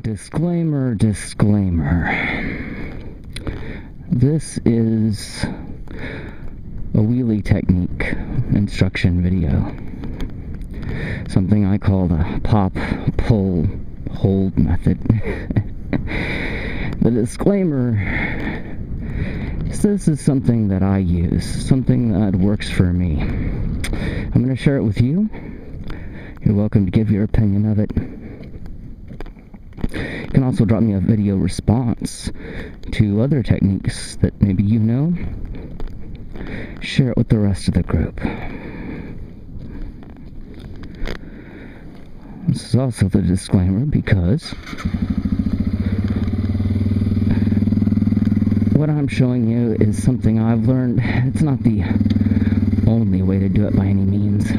Disclaimer. This is a wheelie technique instruction video. Something I call the pop, pull, hold method. The disclaimer is this is something that I use, something that works for me. I'm going to share it with you. You're welcome to give your opinion of it. You can also drop me a video response to other techniques that maybe you know. Share it with the rest of the group. This is also the disclaimer because what I'm showing you is something I've learned. It's not the only way to do it by any means.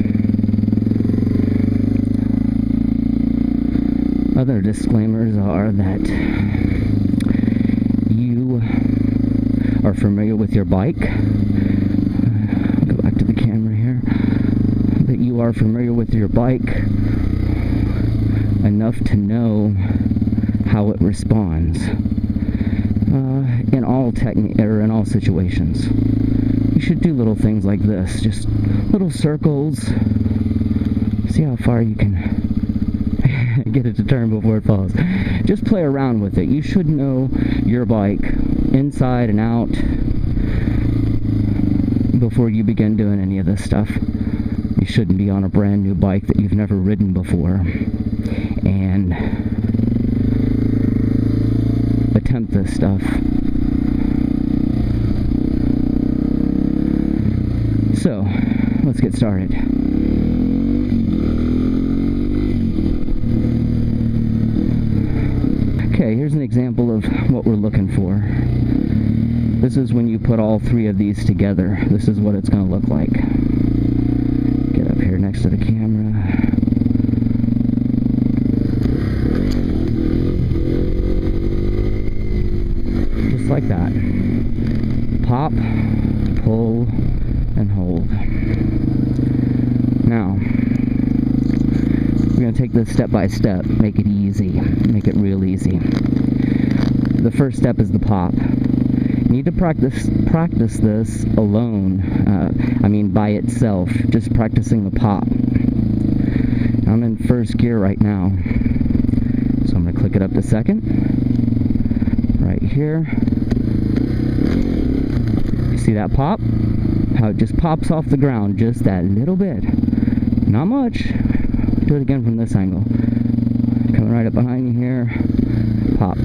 Other disclaimers are that you are familiar with your bike. Go back to the camera here. That you are familiar with your bike enough to know how it responds in all situations. You should do little things like this, just little circles. See how far you can get it to turn before it falls. Just play around with it. You should know your bike inside and out before you begin doing any of this stuff. You shouldn't be on a brand new bike that you've never ridden before and attempt this stuff. So, let's get started. Okay, here's an example of what we're looking for. This is when you put all three of these together. This is what it's going to look like. Get up here next to the camera. Just like that. Pop, pull, and hold. Now, we're going to take this step by step, make it easy, make it real easy. The first step is the pop. You need to practice this alone, by itself, just practicing the pop. I'm in first gear right now, so I'm going to click it up to second, right here. You see that pop? How it just pops off the ground, just that little bit, not much. Do it again from this angle. Coming right up behind you here. Pop.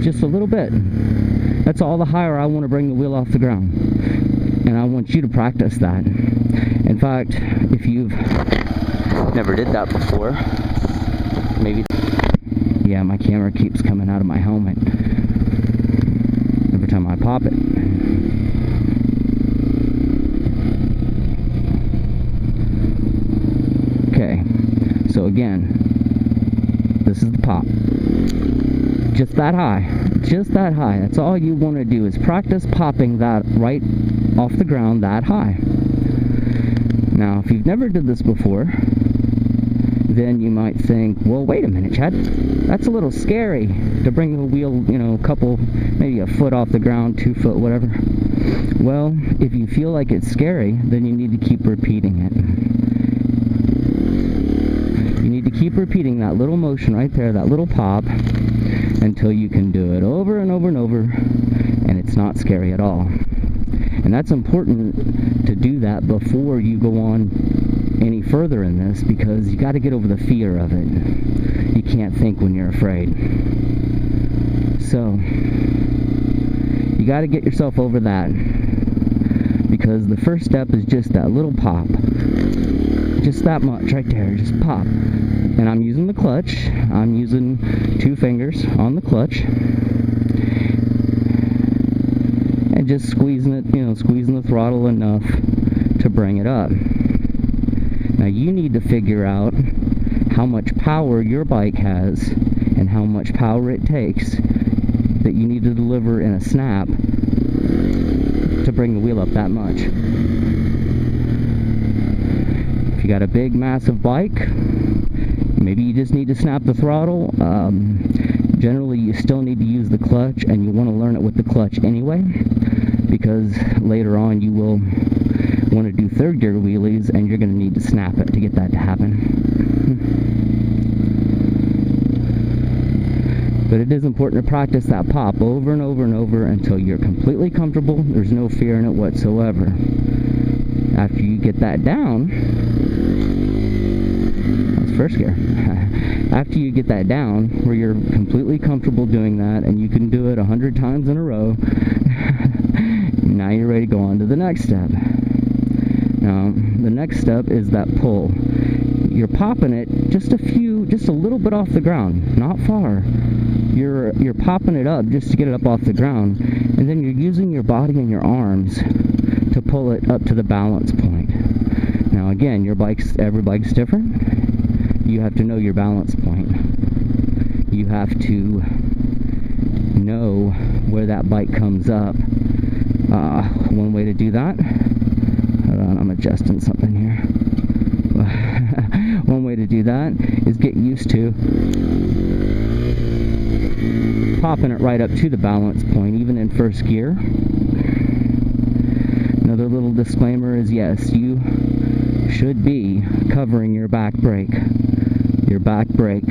Just a little bit. That's all the higher I want to bring the wheel off the ground. And I want you to practice that. In fact, if you've never did that before, maybe... Yeah, my camera keeps coming out of my helmet every time I pop it. Okay, so again, this is the pop. Just that high. Just that high. That's all you want to do is practice popping that right off the ground that high. Now, if you've never did this before, then you might think, well, wait a minute, Chad. That's a little scary to bring the wheel, maybe a foot off the ground, 2 foot, whatever. Well, if you feel like it's scary, then you need to keep repeating it. You need to keep repeating that little motion right there, that little pop, until you can do it over and over and over, and it's not scary at all. And that's important to do that before you go on any further in this, because you got to get over the fear of it. You can't think when you're afraid. So, you got to get yourself over that, because the first step is just that little pop. Just that much right there, just pop. And I'm using the clutch. I'm using 2 fingers on the clutch. And just squeezing it, squeezing the throttle enough to bring it up. Now you need to figure out how much power your bike has and how much power it takes that you need to deliver in a snap to bring the wheel up that much. If you got a big, massive bike, you Maybe you just need to snap the throttle. Generally, you still need to use the clutch, and you want to learn it with the clutch anyway, because later on you will want to do third gear wheelies, and you're going to need to snap it to get that to happen. But it is important to practice that pop over and over and over until you're completely comfortable. There's no fear in it whatsoever. After you get that down, that's first gear. After you get that down, where you're completely comfortable doing that, and you can do it 100 times in a row, now you're ready to go on to the next step. Now, the next step is that pull. You're popping it just a little bit off the ground, not far. You're popping it up just to get it up off the ground, and then you're using your body and your arms to pull it up to the balance point. Now again, every bike's different. You have to know your balance point. You have to know where that bike comes up. One way to do that, hold on, I'm adjusting something here. One way to do that is get used to popping it right up to the balance point, even in first gear. Another little disclaimer is, yes, you should be covering your back brake. Your back brake,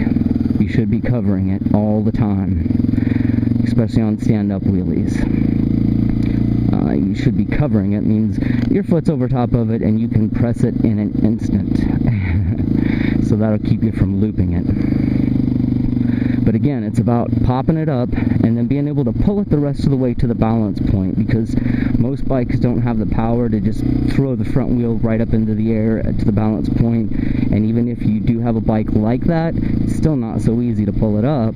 you should be covering it all the time, especially on stand-up wheelies. You should be covering it. Means your foot's over top of it and you can press it in an instant. So that'll keep you from looping it. But again, it's about popping it up and then being able to pull it the rest of the way to the balance point, because most bikes don't have the power to just throw the front wheel right up into the air to the balance point. And even if you do have a bike like that, it's still not so easy to pull it up.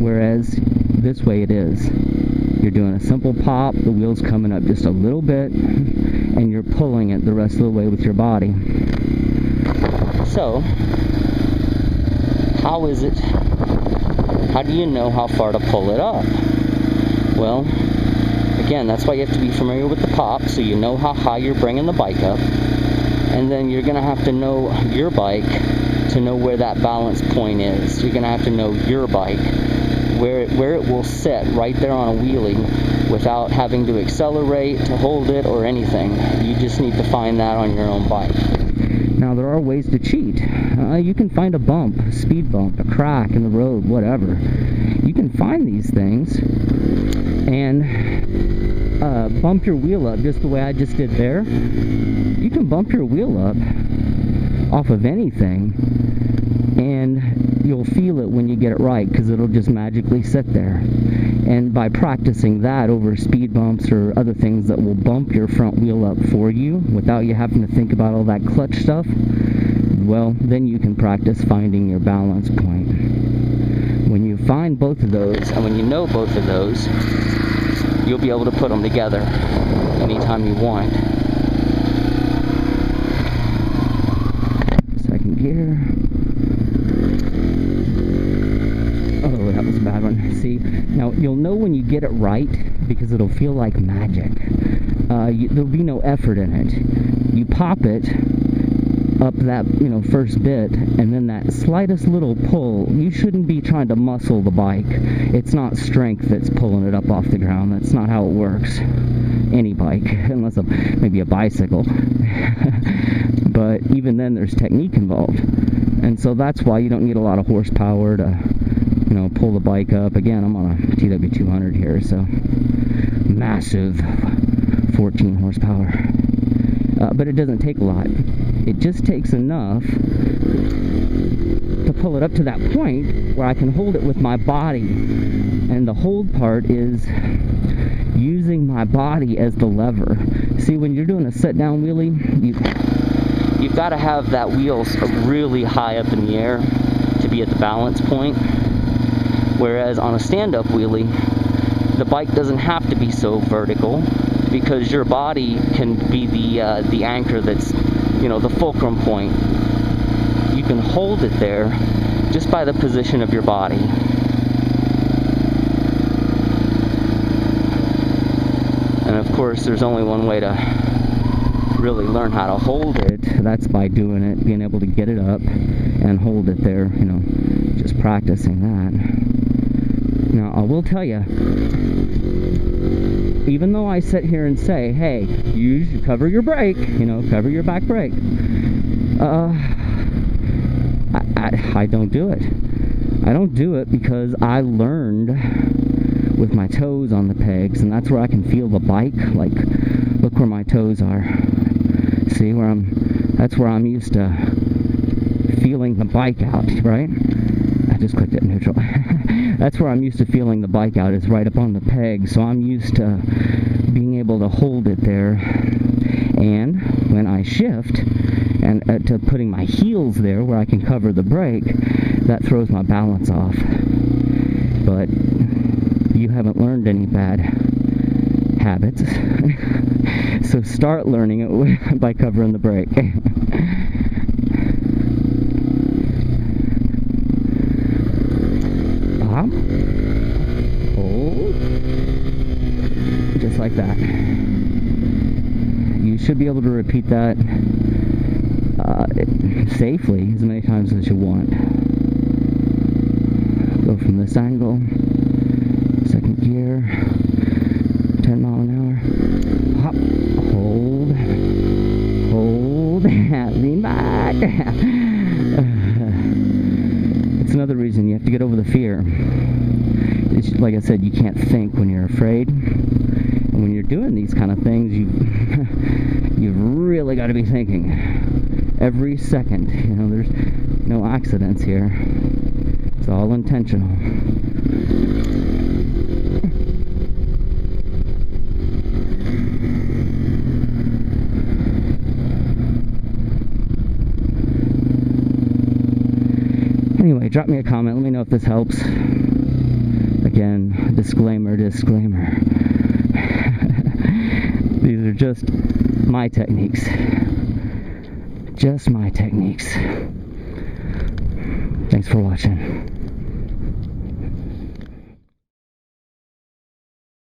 Whereas this way it is. You're doing a simple pop, the wheel's coming up just a little bit, and you're pulling it the rest of the way with your body. So, how do you know how far to pull it up? Well, again, that's why you have to be familiar with the pop, so you know how high you're bringing the bike up. And then you're going to have to know your bike to know where that balance point is. You're going to have to know your bike, where it will sit right there on a wheelie without having to accelerate to hold it or anything. You just need to find that on your own bike. Now, there are ways to cheat. You can find a bump, a speed bump, a crack in the road, whatever. You can find these things and bump your wheel up just the way I just did there. You can bump your wheel up off of anything, and you'll feel it when you get it right, because it'll just magically sit there. And by practicing that over speed bumps or other things that will bump your front wheel up for you without you having to think about all that clutch stuff, well, then you can practice finding your balance point. When you find both of those, and when you know both of those, you'll be able to put them together anytime you want. Second gear. Oh, that was a bad one. See, now you'll know when you get it right because it'll feel like magic. There'll be no effort in it. You pop it up that, first bit, and then that slightest little pull, you shouldn't be trying to muscle the bike. It's not strength that's pulling it up off the ground. That's not how it works. Any bike, unless maybe a bicycle. But even then, there's technique involved. And so that's why you don't need a lot of horsepower to, pull the bike up. Again, I'm on a TW200 here, so massive 14 horsepower. But it doesn't take a lot. It just takes enough to pull it up to that point where I can hold it with my body. And the hold part is using my body as the lever. See, when you're doing a sit-down wheelie, you've got to have that wheel really high up in the air to be at the balance point. Whereas on a stand-up wheelie, the bike doesn't have to be so vertical, because your body can be the anchor that's, the fulcrum point. You can hold it there just by the position of your body. And of course, there's only one way to really learn how to hold it. That's by doing it, being able to get it up and hold it there, you know, just practicing that. Now, I will tell you, even though I sit here and say, hey, you should cover your brake, you know, cover your back brake, I don't do it. I don't do it because I learned with my toes on the pegs, and that's where I can feel the bike. Like, look where my toes are. See where that's where I'm used to feeling the bike out, right? I just clicked it neutral. That's where I'm used to feeling the bike out, is right up on the peg. So I'm used to being able to hold it there. And when I shift and to putting my heels there where I can cover the brake, that throws my balance off. But you haven't learned any bad habits. So start learning it by covering the brake. Pop. Hold. Just like that. You should be able to repeat that safely as many times as you want. Go from this angle. Second gear. 10 mile an hour. Hop. Hold. Hold. Lean back. It's another reason you have to get over the fear. It's, like I said, you can't think when you're afraid. And when you're doing these kind of things, you've really got to be thinking every second. You know, there's no accidents here. It's all intentional. Anyway, drop me a comment. Let me know if this helps. Again, disclaimer. These are just my techniques. Just my techniques. Thanks for watching.